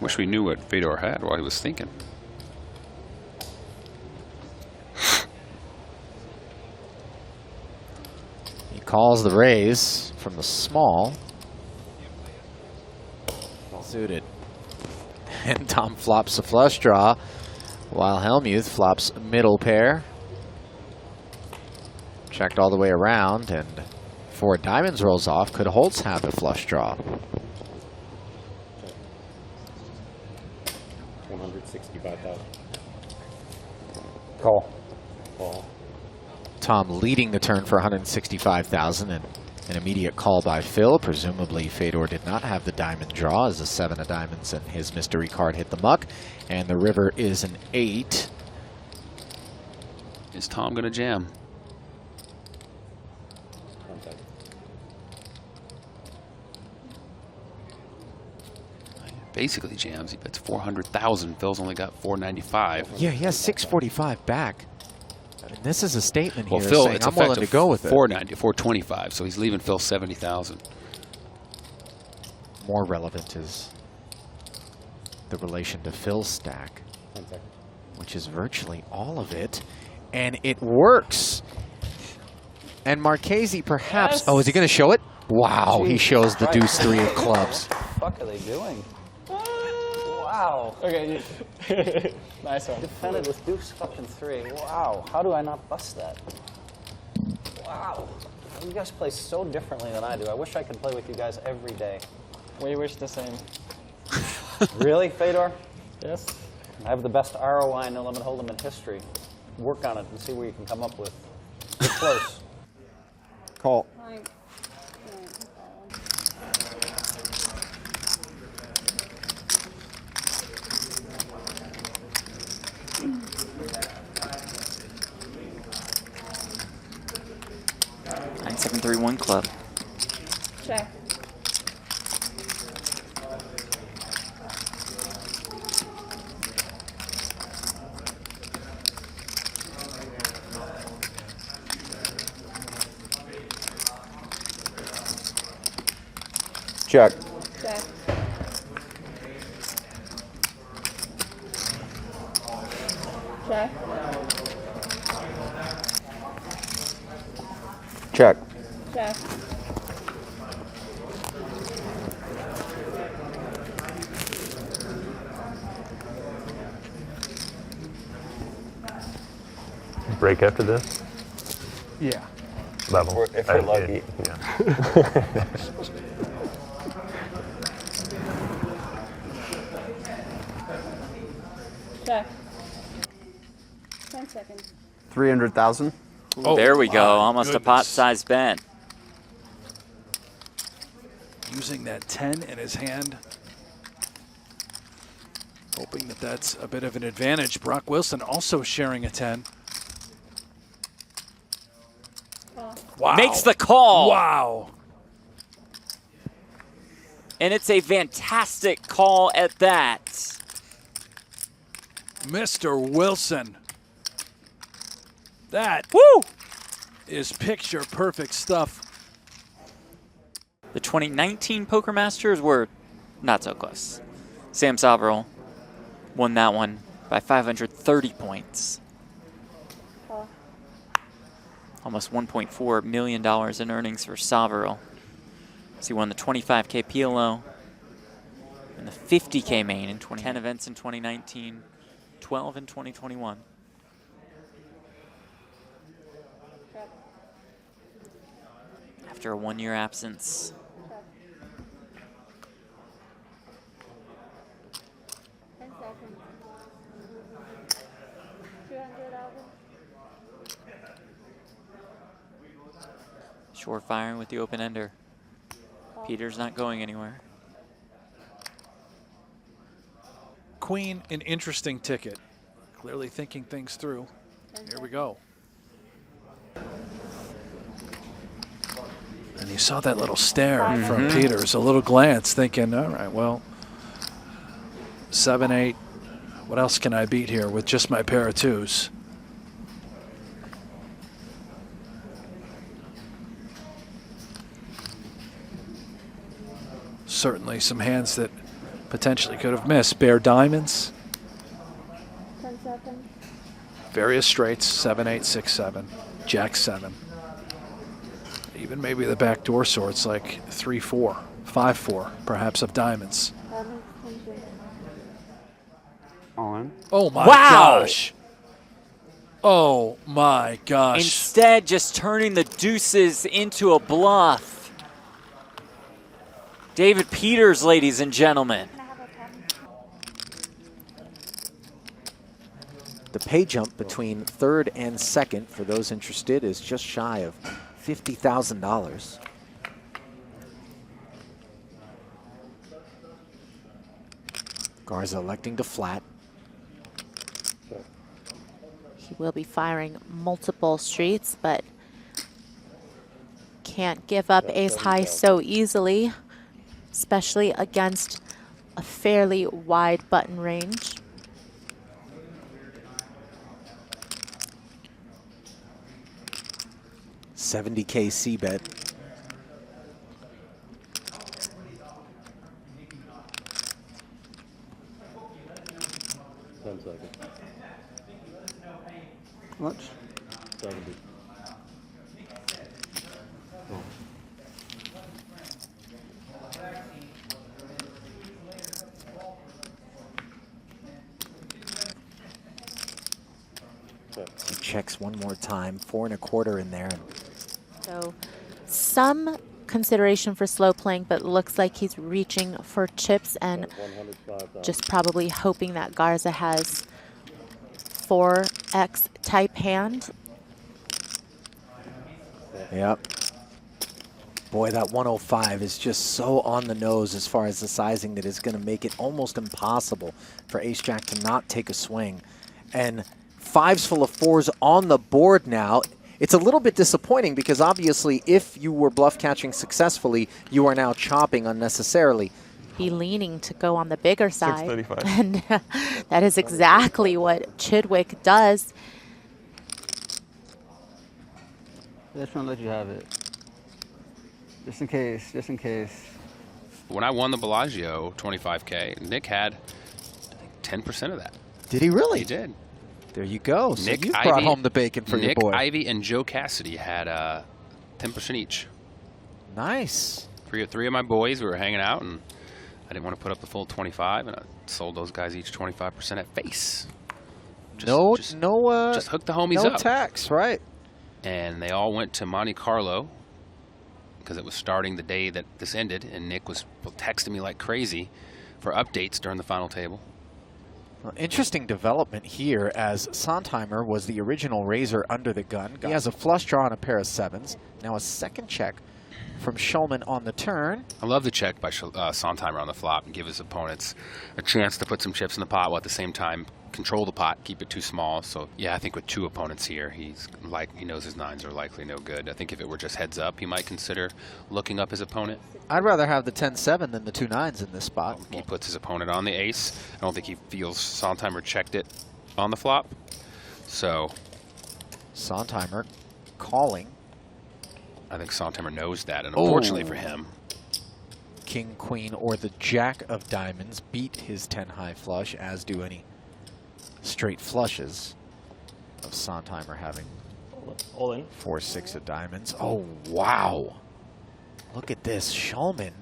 Wish we knew what Fedor had while he was thinking. He calls the raise from the small. Suited. And Tom flops a flush draw, while Hellmuth flops middle pair. Checked all the way around, and before diamonds rolls off, could Holtz have a flush draw? 165,000. Call. Call. Tom leading the turn for 165,000, and an immediate call by Phil. Presumably Fedor did not have the diamond draw, as the 7 of diamonds and his mystery card hit the muck, and the river is an 8. Is Tom gonna jam? Basically jams. He bets 400,000. Phil's only got 495. Yeah, he has 645 back. And this is a statement here, Phil, saying, I'm willing to go with it. 490, 425, so he's leaving Phil 70,000. More relevant is the relation to Phil's stack, which is virtually all of it. And it works. And Marchese perhaps... Yes. Oh, is he going to show it? Wow, Jeez. he shows the deuce 3 of clubs. What the fuck are they doing? Wow. Okay. Nice one. Defended with deuce fucking 3. Wow. How do I not bust that? Wow. You guys play so differently than I do. I wish I could play with you guys every day. We wish the same. Really, Fedor? Yes. I have the best ROI no limit hold'em in history. Work on it and see where you can come up with. Get close. Call. Nine, 7, 3, 1 club. Check. Check. Check. Check. Check. Check. Break after this? Yeah. Level. If we're lucky. Yeah. Check. 10 seconds. 300,000. Oh, there we go. Almost goodness. a pot-sized bet. Using that 10 in his hand. Hoping that that's a bit of an advantage. Brock Wilson also sharing a 10. Wow. Makes the call. Wow. And it's a fantastic call at that. Mr. Wilson. That Woo! is picture perfect stuff. The 2019 Poker Masters were not so close. Sam Soverell won that one by 530 points. Almost $1.4 million in earnings for Soverell. So he won the 25K PLO and the 50K main in 10 events in 2019, 12 in 2021. After a 1-year absence. Short firing with the open ender. Peter's not going anywhere. Queen, an interesting ticket. Clearly thinking things through. Here we go. And you saw that little stare from Peters, a little glance, thinking, all right, well, 7-8. What else can I beat here with just my pair of twos? Certainly some hands that potentially could have missed. Bare diamonds. 10 seconds. Various straights, 7, 8, 6, 7, Jack 7. Even maybe the backdoor sorts like 3, 4, 5, 4, perhaps of diamonds. All in. Oh my Wow. gosh. Oh my gosh. Instead, just turning the deuces into a bluff. David Peters, ladies and gentlemen. The pay jump between third and second, for those interested, is just shy of $50,000. Garza electing to flat. He will be firing multiple streets, but can't give up ace high so easily, especially against a fairly wide button range. $70K C bet. Much? 70. He checks one more time, 4 1/4 in there. So some consideration for slow playing, but looks like he's reaching for chips and just probably hoping that Garza has 4X type hand. Yep. Boy, that 105 is just so on the nose as far as the sizing that is going to make it almost impossible for ace-jack to not take a swing. And 5s full of 4s on the board now. It's a little bit disappointing because obviously if you were bluff catching successfully, you are now chopping unnecessarily. Be leaning to go on the bigger side. 635. And that is exactly what Chidwick does. I just want to let you have it. Just in case, just in case. When I won the Bellagio 25K, Nick had 10% of that. Did he really? He did. There you go. So Nick you Ivy, brought home the bacon for Nick, your boy. Ivy, and Joe Cassidy had 10% each. Nice. Three of my boys, we were hanging out, and I didn't want to put up the full 25, and I sold those guys each 25% at face. Just hook the homies no up. tax, right? And they all went to Monte Carlo because it was starting the day that this ended, and Nick was texting me like crazy for updates during the final table. Well, interesting development here as Sontheimer was the original raiser under the gun. He has a flush draw and a pair of 7s. Now a second check from Shulman on the turn. I love the check by Sontheimer on the flop and give his opponents a chance to put some chips in the pot while at the same time control the pot, keep it too small. So yeah, I think with 2 opponents here, he knows his 9s are likely no good. I think if it were just heads up, he might consider looking up his opponent. I'd rather have the 10-7 than the 2 9s in this spot. He puts his opponent on the ace. I don't think he feels Sontheimer checked it on the flop. So Sontheimer calling. I think Sontheimer knows that, and unfortunately for him, King, Queen, or the Jack of Diamonds beat his 10-high flush, as do any straight flushes of Sontheimer having All in. 4-6 of diamonds. Oh, wow. Look at this. Shulman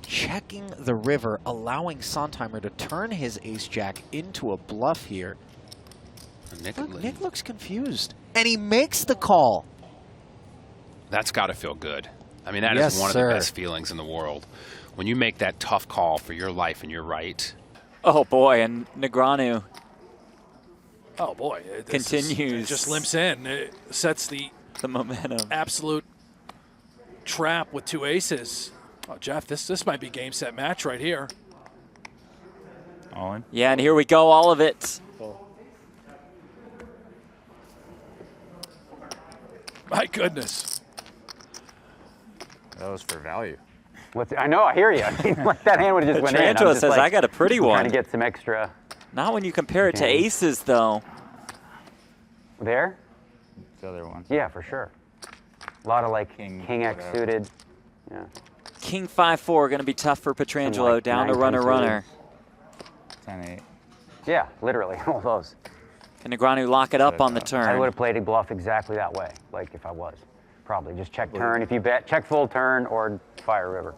checking the river, allowing Sontheimer to turn his ace-jack into a bluff here. Nick looks confused. And he makes the call. That's got to feel good. I mean, that Yes, is one of sir. the best feelings in the world. When you make that tough call for your life and you're right. Oh boy, and Negreanu Oh boy, continues. It just limps in. It sets the momentum. Absolute trap with 2 aces. Oh, Jeff, this might be game, set, match right here. All in? Yeah, and here we go, all of it. My goodness. That was for value. I know, I hear you. I mean, like that hand would have just went in. I'm Tarantula just says, like, I got a pretty one. Trying to get some extra. Not when you compare it to Okay. aces, though. There? The other one. Yeah, for sure. A lot of like King X whatever. suited. Yeah. King 5-4 going to be tough for Petrangelo. Like Down to 9-10 runner. 10-8. Yeah, literally, all those. Can Negreanu lock it up on the turn? I would have played a bluff exactly that way, like if I was. Probably just check turn if you bet, check full turn or fire river.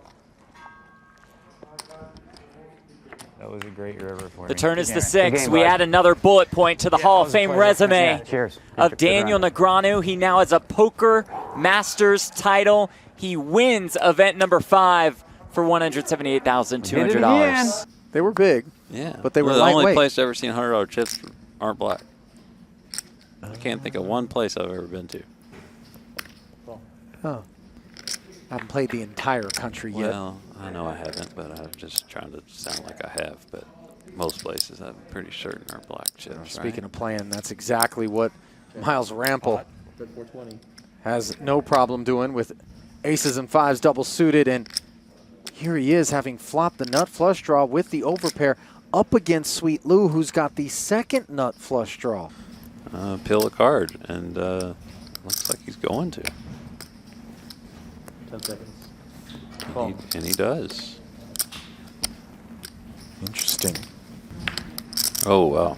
That was a great river for me. The turn is the Good 6. game, We bud. add another bullet point to the Hall of Fame resume Yeah, cheers. of Good Daniel round. Negreanu. He now has a Poker Masters title. He wins event number 5 for $178,200. They were big. Yeah. But they were the only lightweight. place I've ever seen $100 chips aren't black. I can't think of one place I've ever been to. Oh. I haven't played the entire country yet. Well, I know I haven't, but I'm just trying to sound like I have. But most places I'm pretty certain are black chips. Speaking of playing, that's exactly what Miles Rampel has no problem doing with aces and 5s double suited. And here he is having flopped the nut flush draw with the overpair up against Sweet Lou, who's got the second nut flush draw. Peel a card, and looks like he's going to. 10 seconds. And he does. Interesting. Oh, wow.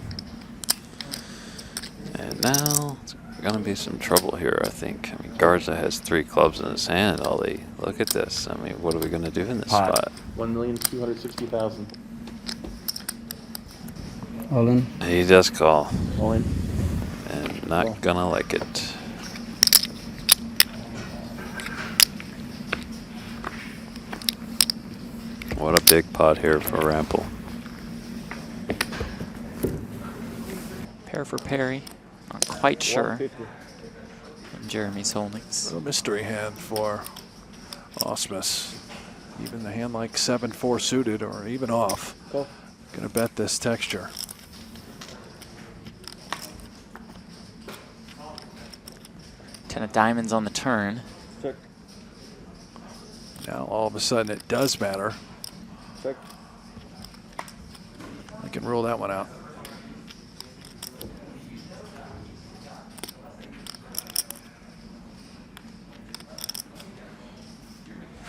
And now it's going to be some trouble here, I think. I mean, Garza has 3 clubs in his hand, Ollie. Look at this. I mean, what are we going to do in this spot? 1,260,000. All in. He does call. All in. And not going to like it. What a big pot here for Rampel. Pair for Perry. Not quite sure. 150. And Jeremy's holdings. A mystery hand for Osmus. Even the hand like 7-4 suited or even off. Call. Gonna bet this texture. Ten of diamonds on the turn. Check. Now all of a sudden it does matter. Check. I can rule that one out.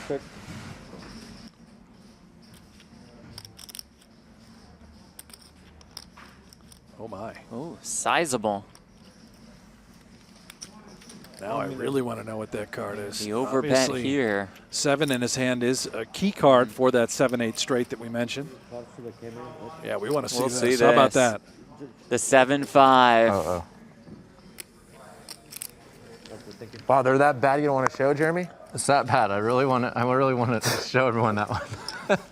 Check. Oh my. Oh, sizable. Now I really want to know what that card is. The overbet Obviously, here. 7 in his hand is a key card for that 7-8 straight that we mentioned. Yeah, we want to see We'll this. see How about this. that? The 7-5. Uh-oh. Wow, they're that bad you don't want to show, Jeremy? It's that bad. I really want to show everyone that one.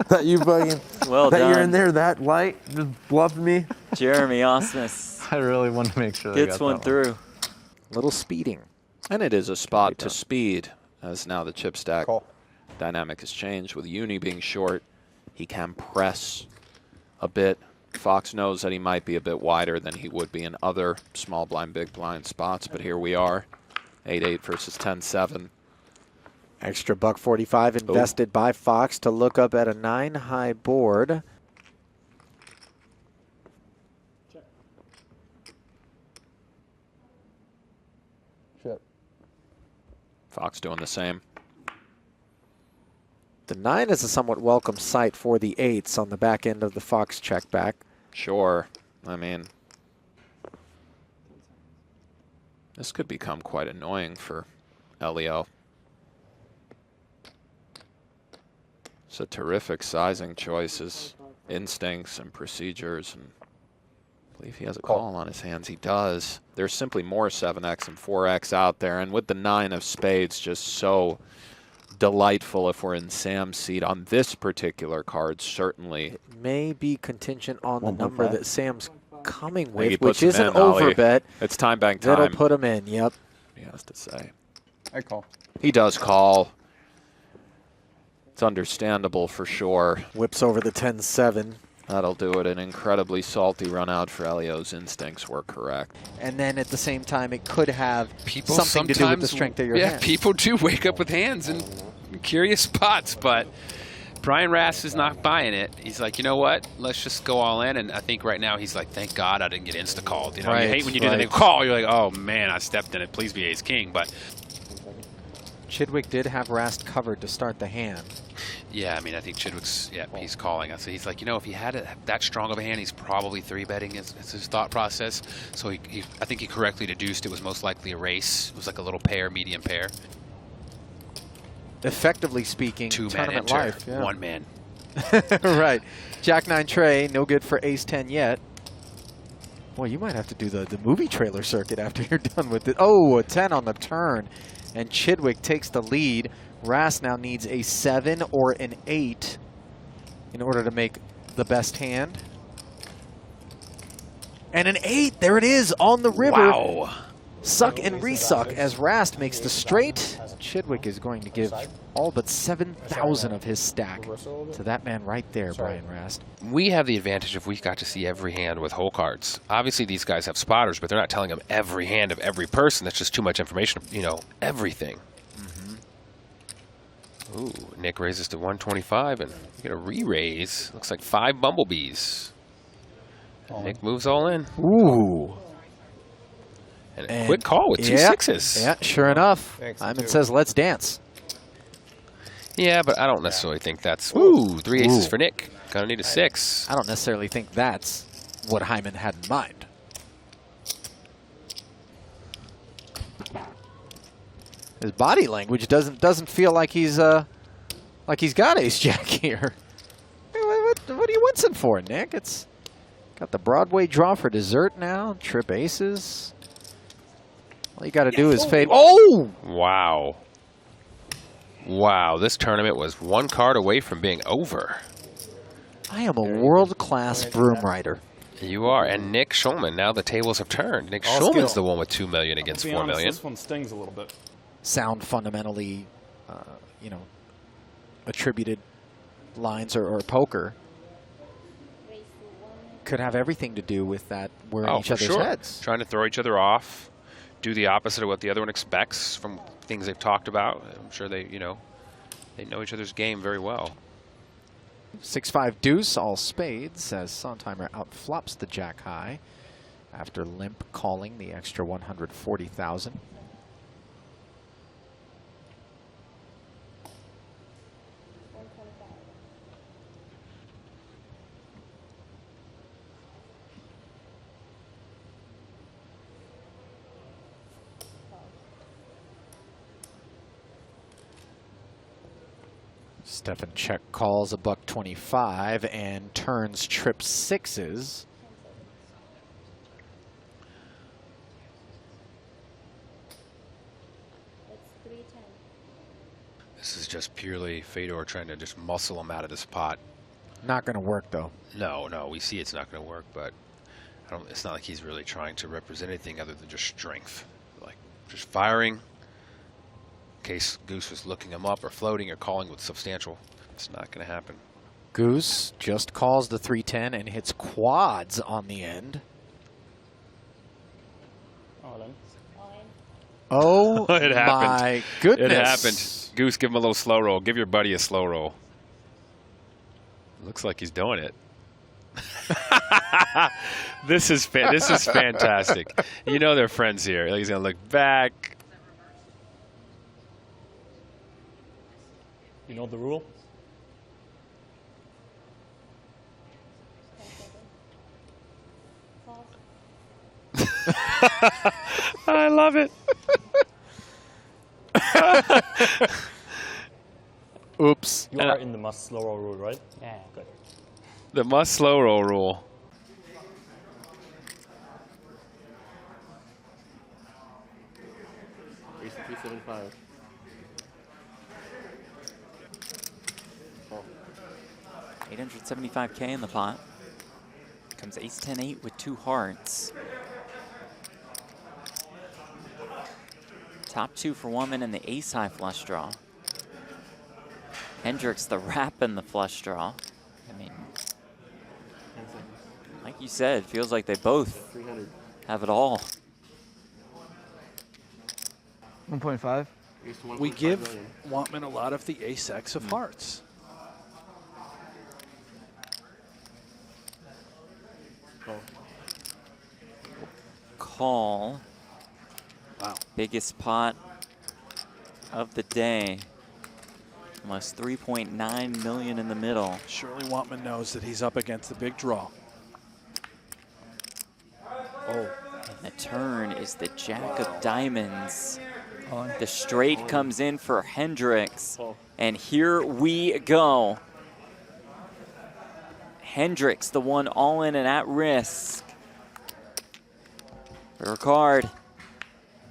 That you fucking, Well that done. you're in there that light, just bluffed me. Jeremy Osmus I really want to make sure they gets got one that through. Little speeding. And it is a spot to speed, as now the chip stack Call. dynamic has changed. With Uni being short, he can press a bit. Fox knows that he might be a bit wider than he would be in other small blind, big blind spots, but here we are, 8-8 versus 10-7. Extra $145 invested by Fox to look up at a 9-high board. Chip. Fox doing the same. The 9 is a somewhat welcome sight for the 8s on the back end of the Fox check back. Sure. I mean, this could become quite annoying for Elio. It's a terrific sizing choices, instincts and procedures, and I believe he has a call on his hands. He does. There's simply more 7X and 4X out there, and with the 9 of spades just so delightful if we're in Sam's seat on this particular card, certainly. It may be contingent on the 1.5. number that Sam's coming He with, puts which is him an in, Ollie. overbet. It's time bank That'll time. put him in, yep. He has to say. I call. He does call. It's understandable for sure. Whips over the 10-7. That'll do it. An incredibly salty run out for Elio's instincts were correct. And then at the same time, it could have People something to do with the sometimes- strength of your yeah, hand. people do wake up with hands in curious spots, but Brian Rass is not buying it. He's like, you know what? Let's just go all in. And I think right now he's like, thank God I didn't get insta-called. You know, you Right, hate when you do right. the call. You're like, oh, man, I stepped in it. Please be ace-king. But Chidwick did have Rast covered to start the hand. Yeah, I mean, I think Chidwick's, he's calling us. He's like, you know, if he had that strong of a hand, he's probably 3-betting is his thought process. So I think he correctly deduced it was most likely a race. It was like a little pair, medium pair. Effectively speaking, 2-man tournament enter, life. Yeah. 1 man. Right. Jack-9 tray, no good for ace-10 yet. Boy, you might have to do the movie trailer circuit after you're done with it. Oh, a 10 on the turn. And Chidwick takes the lead. Rast now needs a 7 or an 8 in order to make the best hand. And an 8, there it is, on the river. Wow. Suck and resuck as Rast makes the straight. Chidwick is going to give all but 7,000 of his stack to that man right there, Brian Rast. We have the advantage if we got to see every hand with hole cards. Obviously, these guys have spotters, but they're not telling them every hand of every person. That's just too much information, you know, everything. Ooh, Nick raises to 125, and we get a re-raise. Looks like 5 bumblebees. Nick moves all in. Ooh. And a quick call with 2 sixes. Yeah, sure enough. Hyman says, let's dance. Yeah, but I don't necessarily think that's... Ooh, 3 aces for Nick. Gonna need a 6. I don't necessarily think that's what Hyman had in mind. His body language doesn't feel like he's got ace-jack here. What are you wincing for, Nick? It's got the Broadway draw for dessert now. Trip aces. All you got to do is fade. Oh! Wow. Wow, this tournament was 1 card away from being over. I am a world-class broom rider. You are, and Nick Schulman. Now the tables have turned. Nick Schulman's the one with 2 million against 4 million. This one stings a little bit. Sound fundamentally, you know, attributed lines or poker could have everything to do with that. We're in each other's heads. Trying to throw each other off, do the opposite of what the other one expects from things they've talked about. I'm sure they know each other's game very well. 6-5 deuce, all spades, as Sontheimer outflops the jack high after limp calling the extra 140,000. Stefan check calls a $125 and turns trip 6s. This is just purely Fedor trying to just muscle him out of this pot. Not going to work, though. No, we see it's not going to work, but it's not like he's really trying to represent anything other than just strength. Like, just firing. In case Goose was looking him up or floating or calling with substantial. It's not going to happen. Goose just calls the 310 and hits quads on the end. Oh, it happened. My goodness. It happened. Goose, give him a little slow roll. Give your buddy a slow roll. Looks like he's doing it. This is fantastic. You know they're friends here. He's going to look back. You know the rule? I love it. Oops. You are in the must slow roll rule, right? Yeah. Good. The must slow roll rule. Ace 375. $875K in the pot. Comes ace 10-8 with 2 hearts. Top 2 for woman and the ace high flush draw. Hendricks the wrap and the flush draw. I mean, like you said, feels like they both have it all. 1.5. We give Wantman a lot of the ace-X of hearts. Call. Wow. Biggest pot of the day. Almost 3.9 million in the middle. Surely Wantman knows that he's up against the big draw. Oh. And the turn is the jack of diamonds. The straight comes in for Hendricks. And here we go. Hendricks, the one all in and at risk. Ricard.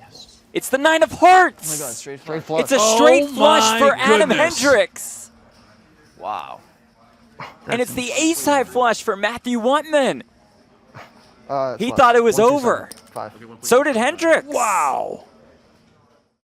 Yes. It's the 9 of hearts. Oh my God, straight flush. It's a straight Oh flush for my Adam goodness. Hendricks. Wow. And it's the ace high flush for Matthew Wantman. He Flush. thought it was 1, 2, over. 7, 5. So did Hendricks. Wow.